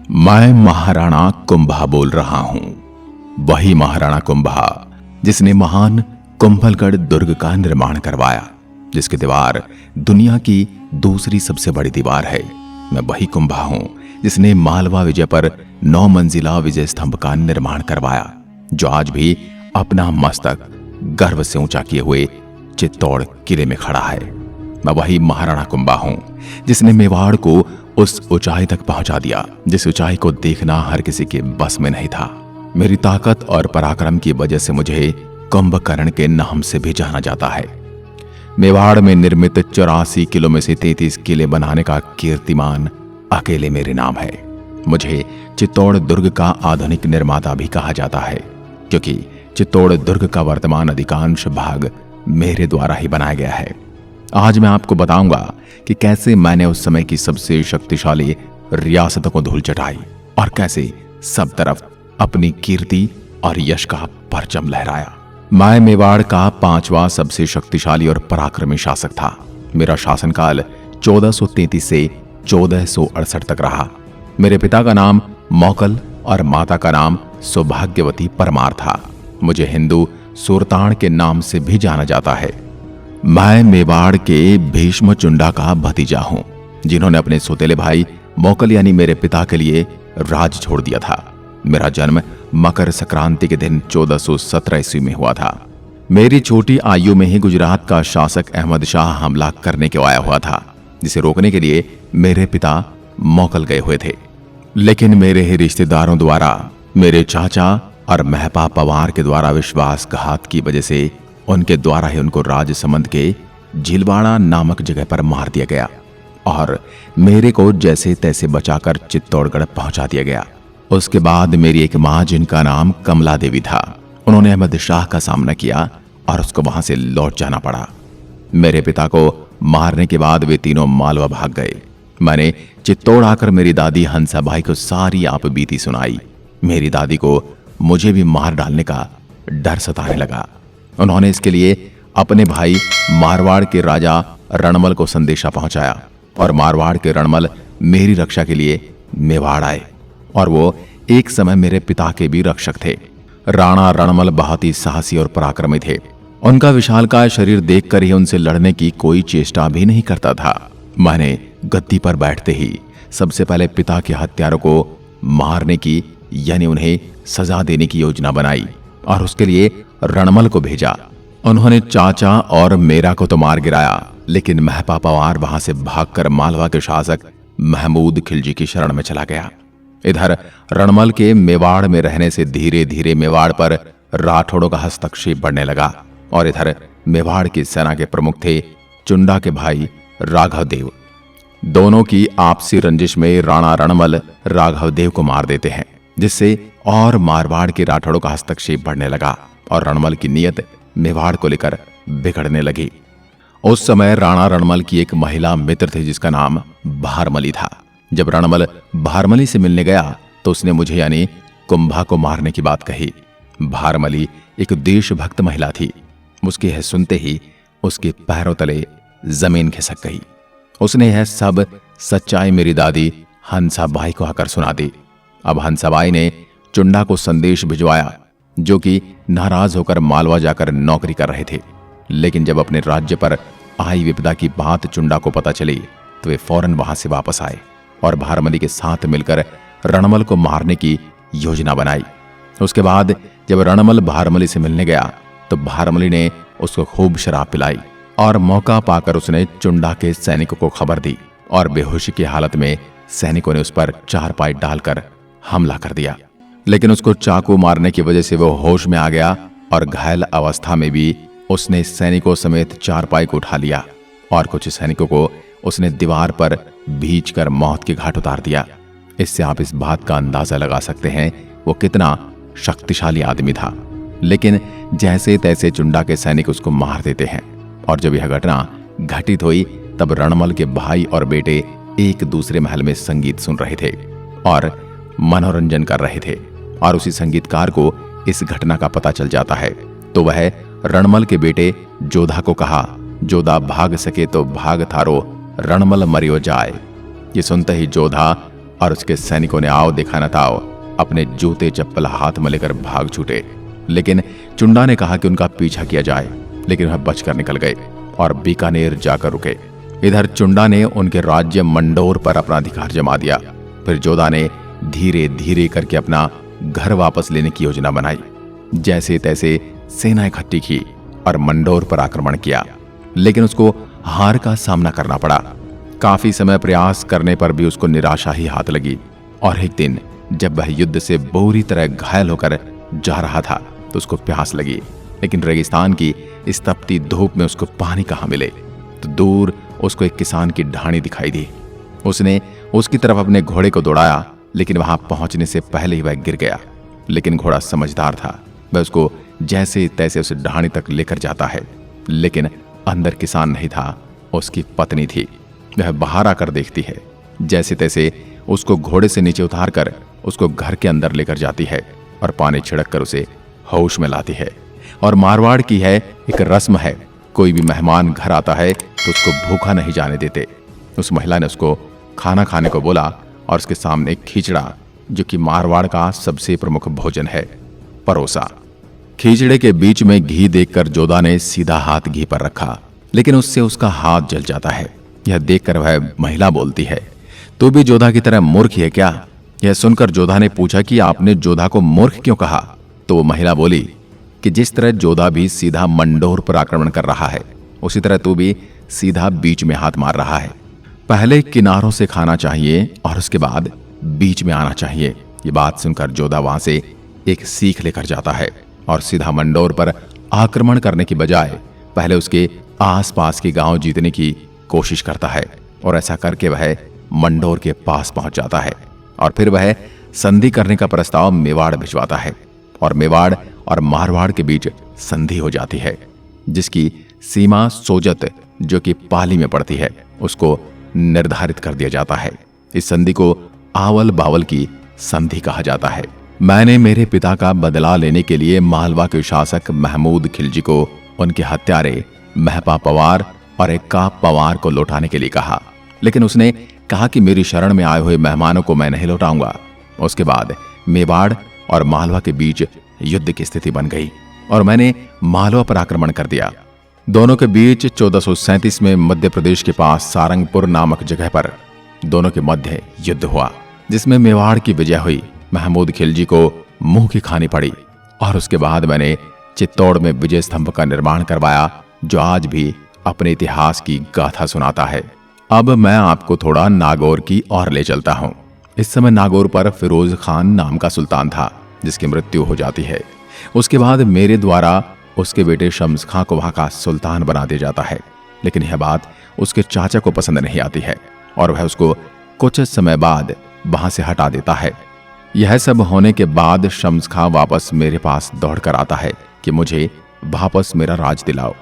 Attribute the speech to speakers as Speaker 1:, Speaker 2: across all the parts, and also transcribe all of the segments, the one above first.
Speaker 1: मैं महाराणा कुंभा बोल रहा हूं। वही महाराणा कुंभा जिसने महान कुंभलगढ़ दुर्ग का निर्माण करवाया, जिसकी दीवार दुनिया की दूसरी सबसे बड़ी दीवार है। मैं वही कुंभा हूं जिसने मालवा विजय पर 9 मंजिला विजय स्तंभ का निर्माण करवाया, जो आज भी अपना मस्तक गर्व से ऊंचा किए हुए चित्तौड़ किले में खड़ा है। मैं वही महाराणा कुंभा हूं जिसने मेवाड़ को उस ऊंचाई तक पहुंचा दिया जिस ऊंचाई को देखना हर किसी के बस में नहीं था। मेरी ताकत और पराक्रम की वजह से मुझे कुंभकर्ण के नाम से भी जाना जाता है। मेवाड़ में निर्मित 84 किलों में से 33 किले बनाने का कीर्तिमान अकेले मेरे नाम है। मुझे चित्तौड़ दुर्ग का आधुनिक निर्माता भी कहा जाता है, क्योंकि चित्तौड़ दुर्ग का वर्तमान अधिकांश भाग मेरे द्वारा ही बनाया गया है। आज मैं आपको बताऊंगा कि कैसे मैंने उस समय की सबसे शक्तिशाली रियासतों को धूल चटाई और कैसे सब तरफ अपनी कीर्ति और यश का परचम लहराया। मैं मेवाड़ का 5वां सबसे शक्तिशाली और पराक्रमी शासक था। मेरा शासनकाल 1433 से 1468 तक रहा। मेरे पिता का नाम मौकल और माता का नाम सौभाग्यवती परमार था। मुझे हिंदू सुरतान के नाम से भी जाना जाता है। मैं मेवाड़ के भीष्म चुंडा का भतीजा हूं, जिन्होंने अपने सौतेले भाई मौकल यानी मेरे पिता के लिए राज छोड़ दिया था। मेरा जन्म मकर संक्रांति के दिन 1417 ईस्वी में हुआ था। मेरी छोटी आयु में ही गुजरात का शासक अहमद शाह हमला करने को आया हुआ था, जिसे रोकने के लिए मेरे पिता मौकल गए हुए थे। लेकिन मेरे ही रिश्तेदारों द्वारा, मेरे चाचा और महपा पवार के द्वारा विश्वासघात की वजह से उनके द्वारा ही उनको राजसमंद के झिलवाड़ा नामक जगह पर मार दिया गया और मेरे को जैसे तैसे बचाकर चित्तौड़गढ़ पहुंचा दिया गया। उसके बाद मेरी एक माँ, जिनका नाम कमला देवी था, उन्होंने अहमद शाह का सामना किया और उसको वहां से लौट जाना पड़ा। मेरे पिता को मारने के बाद वे तीनों मालवा भाग गए। मैंने चित्तौड़ आकर मेरी दादी हंसाबाई को सारी आप बीती सुनाई। मेरी दादी को मुझे भी मार डालने का डर सताने लगा। उन्होंने इसके लिए अपने भाई मारवाड़ के राजा रणमल को संदेशा पहुंचाया और मारवाड़ के रणमल मेरी रक्षा के लिए मेवाड़ आए और वो एक समय मेरे पिता के भी रक्षक थे। राणा रणमल बहुत ही साहसी और पराक्रमी थे। उनका विशालकाय शरीर देखकर ही उनसे लड़ने की कोई चेष्टा भी नहीं करता था। मैंने गद्दी पर बैठते ही सबसे पहले पिता के हत्यारों को मारने की यानी उन्हें सजा देने की योजना बनाई और उसके लिए रणमल को भेजा। उन्होंने चाचा और मेरा को तो मार गिराया, लेकिन महपा पवार वहां से भागकर मालवा के शासक महमूद खिलजी की शरण में चला गया। इधर रणमल के मेवाड़ में रहने से धीरे धीरे मेवाड़ पर राठौड़ों का हस्तक्षेप बढ़ने लगा और इधर मेवाड़ की सेना के प्रमुख थे चुंडा के भाई राघव देव। दोनों की आपसी रंजिश में राणा रणमल राघव देव को मार देते हैं, जिससे और मारवाड़ के राठौड़ों का हस्तक्षेप बढ़ने लगा और रणमल की नीयत मेवाड़ को लेकर बिगड़ने लगी। उस समय राणा रणमल की एक महिला मित्र थी जिसका नाम भारमली था। जब रणमल भारमली से मिलने गया तो उसने मुझे यानी कुंभा को मारने की बात कही। भारमली एक देशभक्त महिला थी। उसके यह सुनते ही उसके पैरों तले जमीन खिसक गई। उसने यह सब सच्चाई मेरी दादी हंसाबाई को आकर सुना दी। अब हंसाबाई ने चुंडा को संदेश भिजवाया, जो कि नाराज होकर मालवा जाकर नौकरी कर रहे थे। लेकिन जब अपने राज्य पर आई विपदा की बात चुंडा को पता चली तो वे फौरन वहां से वापस आए और भारमली के साथ मिलकर रणमल को मारने की योजना बनाई। उसके बाद जब रणमल भारमली से मिलने गया तो भारमली ने उसको खूब शराब पिलाई और मौका पाकर उसने चुंडा के सैनिकों को खबर दी और बेहोशी की हालत में सैनिकों ने उस पर चारपाई डालकर हमला कर दिया। लेकिन उसको चाकू मारने की वजह से वो होश में आ गया और घायल अवस्था में भी उसने सैनिकों समेत चारपाई को उठा लिया और कुछ सैनिकों को उसने दीवार पर भींचकर मौत के घाट उतार दिया। इससे आप इस बात का अंदाजा लगा सकते हैं वो कितना शक्तिशाली आदमी था। लेकिन जैसे तैसे चुंडा के सैनिक उसको मार देते हैं और जब यह घटना घटित हुई तब रणमल के भाई और बेटे एक दूसरे महल में संगीत सुन रहे थे और मनोरंजन कर रहे थे और उसी संगीतकार को इस घटना का पता चल जाता है तो वह रणमल के बेटे जोधा को कहा, जोधा भाग सके तो भाग थारो रणमल मरियो जाए। ये सुनते ही जोधा और उसके सैनिकों ने आओ देखा न ताओ अपने जूते चप्पल हाथ में लेकर भाग छूटे। लेकिन चुंडा ने कहा कि उनका पीछा किया जाए, लेकिन वह बचकर निकल गए और बीकानेर जाकर रुके। इधर चुंडा ने उनके राज्य मंडोर पर अपना अधिकार जमा दिया। फिर जोधा ने धीरे धीरे करके अपना घर वापस लेने की योजना बनाई। जैसे तैसे सेना इकट्ठी की और मंडोर पर आक्रमण किया, लेकिन उसको हार का सामना करना पड़ा। काफी समय प्रयास करने पर भी उसको निराशा ही हाथ लगी और एक दिन जब वह युद्ध से बुरी तरह घायल होकर जा रहा था तो उसको प्यास लगी। लेकिन रेगिस्तान की इस तपती धूप में उसको पानी कहाँ मिले। तो दूर उसको एक किसान की ढाणी दिखाई दी। उसने उसकी तरफ अपने घोड़े को दौड़ाया, लेकिन वहां पहुंचने से पहले ही वह गिर गया। लेकिन घोड़ा समझदार था, वह उसको जैसे तैसे उस ढाणी तक लेकर जाता है। लेकिन अंदर किसान नहीं था, उसकी पत्नी थी। वह बाहर आकर देखती है, जैसे तैसे उसको घोड़े से नीचे उतार कर उसको घर के अंदर लेकर जाती है और पानी छिड़क कर उसे होश में लाती है। और मारवाड़ की है एक रस्म है, कोई भी मेहमान घर आता है तो उसको भूखा नहीं जाने देते। उस महिला ने उसको खाना खाने को बोला और उसके सामने खिचड़ा, जो कि मारवाड़ का सबसे प्रमुख भोजन है, परोसा। खिचड़े के बीच में घी देखकर जोधा ने सीधा हाथ घी पर रखा, लेकिन उससे उसका हाथ जल जाता है। यह देखकर वह महिला बोलती है, तू भी जोधा की तरह मूर्ख है क्या? यह सुनकर जोधा ने पूछा कि आपने जोधा को मूर्ख क्यों कहा? तो वो महिला बोली कि जिस तरह जोधा भी सीधा मंडोर पर आक्रमण कर रहा है, उसी तरह तू भी सीधा बीच में हाथ मार रहा है। पहले किनारों से खाना चाहिए और उसके बाद बीच में आना चाहिए। ये बात सुनकर जोधा वहां से एक सीख लेकर जाता है और सीधा मंडोर पर आक्रमण करने की बजाय पहले उसके आसपास के गांव जीतने की कोशिश करता है। और ऐसा करके वह मंडोर के पास पहुंच जाता है और फिर वह संधि करने का प्रस्ताव मेवाड़ भिजवाता है और मेवाड़ और मारवाड़ के बीच संधि हो जाती है, जिसकी सीमा सोजत, जो कि पाली में पड़ती है, उसको निर्धारित कर दिया जाता है। इस संधि को आवल बावल की संधि कहा जाता है। मैंने मेरे पिता का बदला लेने के लिए मालवा के शासक महमूद खिलजी को उनके हत्यारे महपा पवार और एक्का पवार को लौटाने के लिए कहा, लेकिन उसने कहा कि मेरी शरण में आए हुए मेहमानों को मैं नहीं लौटाऊंगा। उसके बाद मेवाड़ और मालवा के बीच युद्ध की स्थिति बन गई और मैंने मालवा पर आक्रमण कर दिया। दोनों के बीच 1437 में मध्य प्रदेश के पास सारंगपुर नामक जगह पर दोनों के मध्य युद्ध हुआ, जिसमें मेवाड़ की विजय हुई। महमूद खिलजी को मुंह की खानी पड़ी और उसके बाद मैंने चित्तौड़ में विजय स्तंभ का निर्माण करवाया, जो आज भी अपने इतिहास की गाथा सुनाता है। अब मैं आपको थोड़ा नागौर की ओर ले चलता हूँ। इस समय नागौर पर फिरोज खान नाम का सुल्तान था, जिसकी मृत्यु हो जाती है। उसके बाद मेरे द्वारा उसके बेटे शम्स खां को वहां का सुल्तान बना दिया जाता है, लेकिन यह बात उसके चाचा को पसंद नहीं आती है और वह उसको कुछ समय बाद वहां से हटा देता है। यह सब होने के बाद शम्स खां वापस मेरे पास दौड़ कर आता है कि मुझे वापस मेरा राज दिलाओ।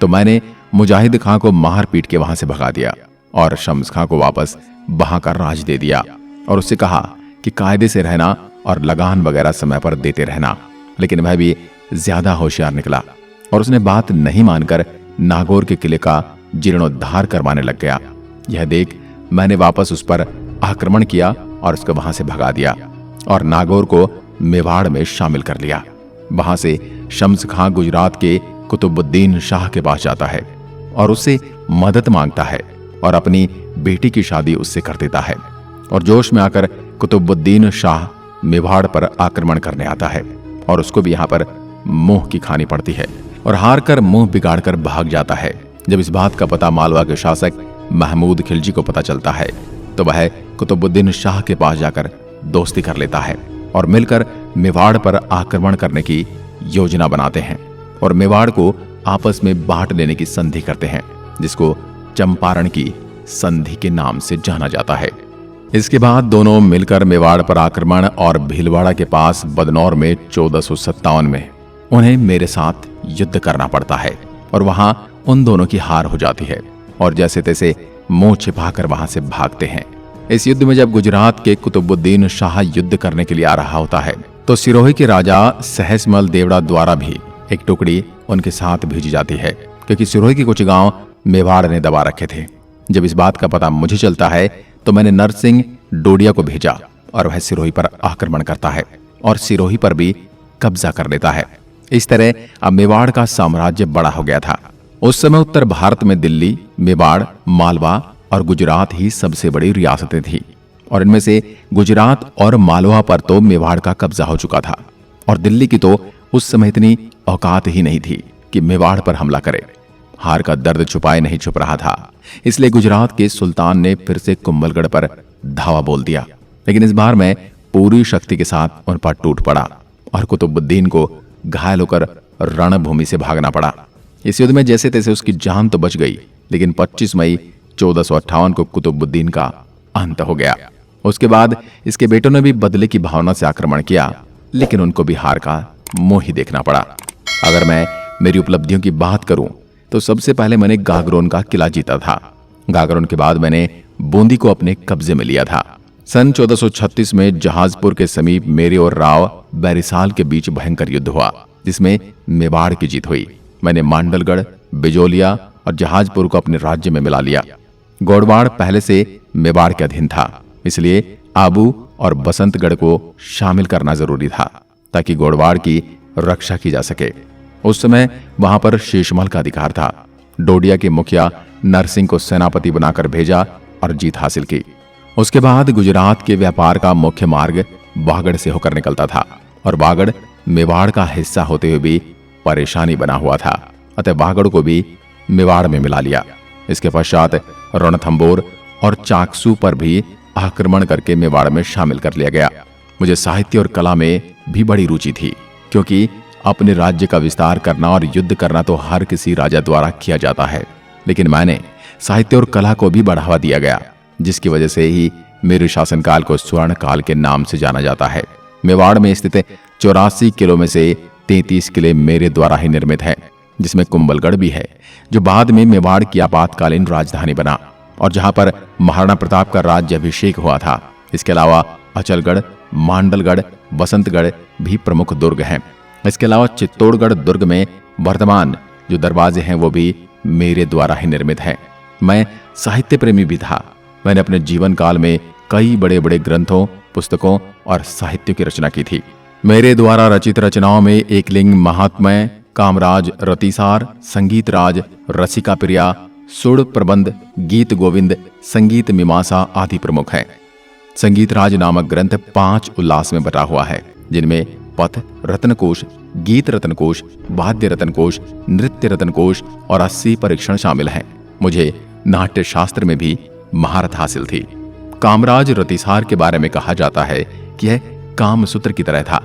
Speaker 1: तो मैंने मुजाहिद खां को मार पीट के वहां से भगा दिया और शम्स खां को वापस वहां का राज दे दिया और उससे कहा कि कायदे से रहना और लगान वगैरह समय पर देते रहना। लेकिन वह भी ज्यादा होशियार निकला और उसने बात नहीं मानकर नागौर के किले का जीर्णोद्धार करवाने लग गया। यह देख मैंने वापस उस पर आक्रमण किया और उसको वहां से भगा दिया और नागौर को मेवाड़ में शामिल कर लिया। वहां से शम्स खां गुजरात के कुतुबुद्दीन शाह के पास जाता है और उससे मदद मांगता है और अपनी बेटी की शादी उससे कर देता है। और जोश में आकर कुतुबुद्दीन शाह मेवाड़ पर आक्रमण करने आता है और उसको भी यहाँ पर मुंह की खानी पड़ती है और हार कर मुंह बिगाड़कर भाग जाता है। जब इस बात का पता मालवा के शासक महमूद खिलजी को पता चलता है तो वह कुतुबुद्दीन शाह के पास जाकर दोस्ती कर लेता है और मिलकर मेवाड़ पर आक्रमण करने की योजना बनाते हैं और मेवाड़ को आपस में बांट लेने की संधि करते हैं, जिसको चंपारण की संधि के नाम से जाना जाता है। इसके बाद दोनों मिलकर मेवाड़ पर आक्रमण और भीलवाड़ा के पास बदनौर में 1457 में उन्हें मेरे साथ युद्ध करना पड़ता है और वहां उन दोनों की हार हो जाती है और जैसे तैसे मुंह छिपाकर वहां से भागते हैं। इस युद्ध में जब गुजरात के कुतुबुद्दीन शाह युद्ध करने के लिए आ रहा होता है तो सिरोही के राजा सहसमल देवड़ा द्वारा भी एक टुकड़ी उनके साथ भेजी जाती है, क्योंकि सिरोही के कुछ गांव मेवाड़ ने दबा रखे थे। जब इस बात का पता मुझे चलता है तो मैंने नरसिंह डोडिया को भेजा और वह सिरोही पर आक्रमण करता है और सिरोही पर भी कब्जा कर लेता है। इस तरह अब मेवाड़ का साम्राज्य बड़ा हो गया था। उस समय उत्तर भारत में दिल्ली, मेवाड़, मालवा और गुजरात ही सबसे बड़ी रियासतें थीं और इनमें से गुजरात और मालवा पर तो मेवाड़ का कब्जा हो चुका था और दिल्ली की तो उस समय इतनी औकात ही नहीं थी कि मेवाड़ पर हमला करे। हार का दर्द छुपाए नहीं छुप रहा था, इसलिए गुजरात के सुल्तान ने फिर से कुंभलगढ़ पर धावा बोल दिया, लेकिन इस बार मैं पूरी शक्ति के साथ उन पर टूट पड़ा और कुतुबुद्दीन को घायल होकर रणभूमि से भागना पड़ा। इस युद्ध में जैसे तैसे उसकी जान तो बच गई, लेकिन 25 मई 1458 को कुतुबुद्दीन का अंत हो गया। उसके बाद इसके बेटों ने भी बदले की भावना से आक्रमण किया, लेकिन उनको भी हार का मुंह ही देखना पड़ा। अगर मैं मेरी उपलब्धियों की बात करूं तो सबसे पहले मैंने गागरोन का किला जीता था। गागरोन के बाद मैंने बूंदी को अपने कब्जे में लिया था। सन 1436 में जहाजपुर के समीप मेरे और राव बैरिसाल के बीच भयंकर युद्ध हुआ, जिसमें मेवाड़ की जीत हुई। मैंने मांडलगढ़, बिजोलिया और जहाजपुर को अपने राज्य में मिला लिया। गोड़वाड़ पहले से मेवाड़ के अधीन था, इसलिए आबू और बसंतगढ़ को शामिल करना जरूरी था ताकि गोड़वाड़ की रक्षा की जा सके। उस समय वहां पर शेषमल का अधिकार था। डोडिया के मुखिया नरसिंह को सेनापति बनाकर भेजा और जीत हासिल की। उसके बाद गुजरात के व्यापार का मुख्य मार्ग वागड़ से होकर निकलता था और वागड़ मेवाड़ का हिस्सा होते हुए भी परेशानी बना हुआ था, अतः वागड़ को भी मेवाड़ में मिला लिया। इसके पश्चात रणथंबोर और चाकसू पर भी आक्रमण करके मेवाड़ में शामिल कर लिया गया। मुझे साहित्य और कला में भी बड़ी रुचि थी, क्योंकि अपने राज्य का विस्तार करना और युद्ध करना तो हर किसी राजा द्वारा किया जाता है, लेकिन मैंने साहित्य और कला को भी बढ़ावा दिया गया, जिसकी वजह से ही मेरे शासनकाल को स्वर्ण काल के नाम से जाना जाता है। मेवाड़ में स्थित 84 किलों में से 33 किले मेरे द्वारा ही निर्मित हैं, जिसमें कुंभलगढ़ भी है, जो बाद में मेवाड़ की आपातकालीन राजधानी बना और जहां पर महाराणा प्रताप का राज्याभिषेक हुआ था। इसके अलावा अचलगढ़, मांडलगढ़, बसंतगढ़ भी प्रमुख दुर्ग हैं। इसके अलावा चित्तौड़गढ़ दुर्ग में वर्तमान जो दरवाजे हैं वो भी मेरे द्वारा ही निर्मित हैं। मैं साहित्य प्रेमी भी था। मैंने अपने जीवन काल में कई बड़े बड़े ग्रंथों, पुस्तकों और साहित्य की रचना की थी। मेरे द्वारा रचित रचनाओं में एकलिंग महात्म्य, कामराज, रतिसार, संगीत राज, रसिका प्रिया, सुड़ प्रबंध, गीत गोविंद, संगीत मीमांसा आदि प्रमुख हैं। संगीत राज नामक ग्रंथ 5 उल्लास में बटा हुआ है, जिनमें पथ रत्नकोश, गीत रत्नकोश, वाद्य रत्नकोश, नृत्य रत्नकोश और 80 परीक्षण शामिल हैं। मुझे नाट्य शास्त्र में भी महारत हासिल थी। कामराज रतिसार के बारे में कहा जाता है कि यह कामसूत्र की तरह था।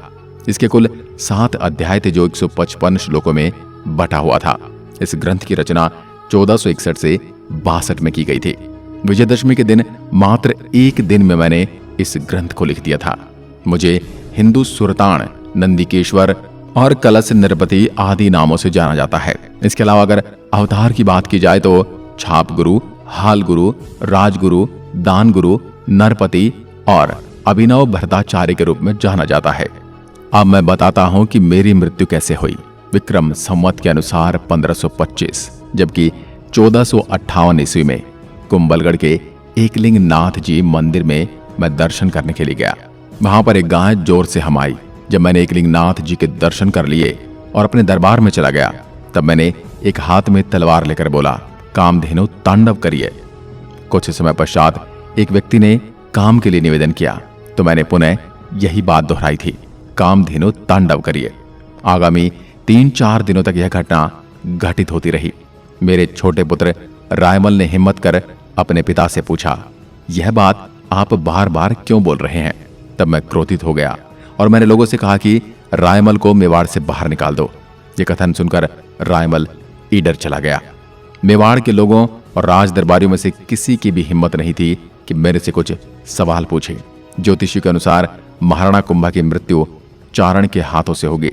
Speaker 1: इसके कुल 7 अध्याय थे, जो 155 श्लोकों में बटा हुआ था। इस ग्रंथ की रचना 1461 से 62 में की गई थी। विजयदशमी के दिन मात्र एक दिन में मैंने इस ग्रंथ को लिख दिया था। मुझे हिंदू सुरतान, नंदिकेश्वर और कलश नृपति आदि नामों से जाना जाता है। इसके अलावा अगर अवतार की बात की जाए तो छाप गुरु, हाल गुरु, राजगुरु, दान गुरु, नरपति और अभिनव भरताचार्य के रूप में जाना जाता है। अब मैं बताता हूं कि मेरी मृत्यु कैसे हुई। विक्रम संवत के अनुसार 1525, जबकि 1458 ईस्वी में कुंभलगढ़ के एकलिंग नाथ जी मंदिर में मैं दर्शन करने के लिए गया। वहां पर एक गाय जोर से हम आई। जब मैंने एकलिंग नाथ जी के दर्शन कर लिए और अपने दरबार में चला गया, तब मैंने एक हाथ में तलवार लेकर बोला, कामधेनु तांडव करिए। कुछ समय पश्चात एक व्यक्ति ने काम के लिए निवेदन किया, तो मैंने पुनः यही बात दोहराई थी, कामधेनु तांडव करिए। आगामी 3-4 दिनों तक यह घटना घटित होती रही। मेरे छोटे पुत्र रायमल ने हिम्मत कर अपने पिता से पूछा, यह बात आप बार बार क्यों बोल रहे हैं? तब मैं क्रोधित हो गया और मैंने लोगों से कहा कि रायमल को मेवाड़ से बाहर निकाल दो। ये कथन सुनकर रायमल ईडर चला गया। मेवाड़ के लोगों और राज दरबारियों में से किसी की भी हिम्मत नहीं थी कि मेरे से कुछ सवाल पूछे। ज्योतिषी के अनुसार महाराणा कुंभा की मृत्यु चारण के हाथों से होगी।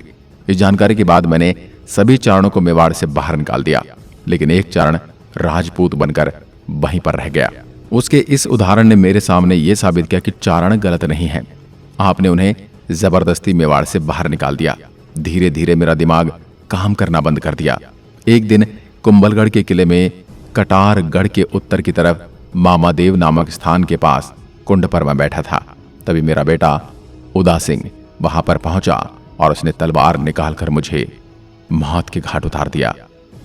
Speaker 1: इस जानकारी के बाद मैंने सभी चारणों को मेवाड़ से बाहर निकाल दिया, लेकिन एक चारण राजपूत बनकर वहीं पर रह गया। उसके इस उदाहरण ने मेरे सामने यह साबित किया कि चारण गलत नहीं है। आपने उन्हें जबरदस्ती मेवाड़ से बाहर निकाल दिया। धीरे धीरे मेरा दिमाग काम करना बंद कर दिया। एक दिन कुंभलगढ़ के किले में कटारगढ़ के उत्तर की तरफ मामादेव नामक स्थान के पास कुंड पर मैं बैठा था। तभी मेरा बेटा उदा सिंह वहां पर पहुंचा और उसने तलवार निकालकर मुझे मौत के घाट उतार दिया।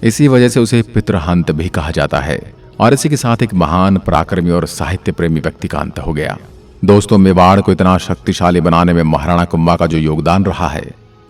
Speaker 1: इसी वजह से उसे पितृहंत भी कहा जाता है और इसी के साथ एक महान पराक्रमी और साहित्य प्रेमी व्यक्ति का अंत हो गया। दोस्तों, मेवाड़ को इतना शक्तिशाली बनाने में महाराणा कुंभा का जो योगदान रहा है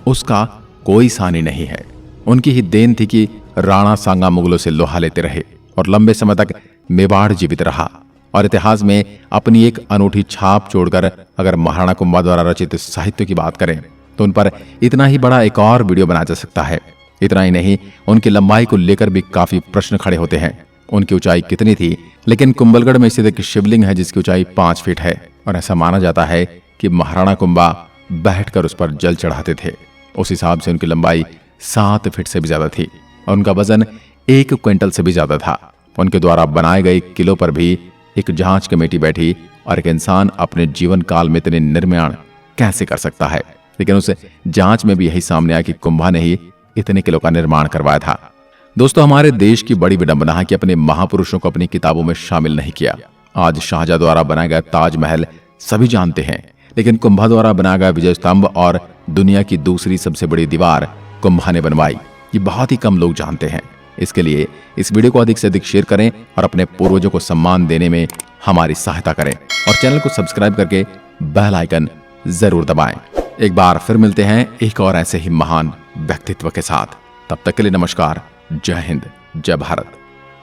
Speaker 1: उसका कोई सानी नहीं है। उनकी ही देन थी कि राणा सांगा मुगलों से लोहा लेते रहे और लंबे समय तक मेवाड़ जीवित रहा और इतिहास में अपनी एक अनूठी छाप छोड़कर अगर महाराणा कुंभा द्वारा रचित साहित्य की बात करें तो उन पर इतना ही बड़ा एक और वीडियो बनाया जा सकता है। इतना ही नहीं, उनकी लंबाई को लेकर भी काफी प्रश्न खड़े होते हैं। उनकी ऊंचाई कितनी थी? लेकिन कुंभलगढ़ में स्थित एक शिवलिंग है जिसकी ऊंचाई 5 फीट है और ऐसा माना जाता है कि महाराणा कुंभा बैठकर उस पर जल चढ़ाते थे। उस हिसाब से उनकी लंबाई 7 फीट से भी ज्यादा थी और उनका वजन 1 क्विंटल से भी ज्यादा था। उनके द्वारा बनाए गए किलों पर भी एक जांच कमेटी बैठी और एक इंसान अपने जीवन काल में इतने निर्माण कैसे कर सकता है। लेकिन उस जांच में भी यही सामने आया कि कुंभा ने ही इतने किलो का निर्माण करवाया था। दोस्तों, हमारे देश की बड़ी विडंबना है कि अपने महापुरुषों को अपनी किताबों में शामिल नहीं किया। आज शाहजहां द्वारा बनाया गया ताजमहल सभी जानते हैं, लेकिन कुंभा द्वारा बनाया गया विजय स्तंभ और दुनिया की दूसरी सबसे बड़ी दीवार कुंभा ने बनवाई, ये बहुत ही कम लोग जानते हैं। इसके लिए इस वीडियो को अधिक से अधिक शेयर करें और अपने पूर्वजों को सम्मान देने में हमारी सहायता करें और चैनल को सब्सक्राइब करके बेल आइकन जरूर दबाएं। एक बार फिर मिलते हैं एक और ऐसे ही महान व्यक्तित्व के साथ। तब तक के लिए नमस्कार। जय हिंद, जय भारत।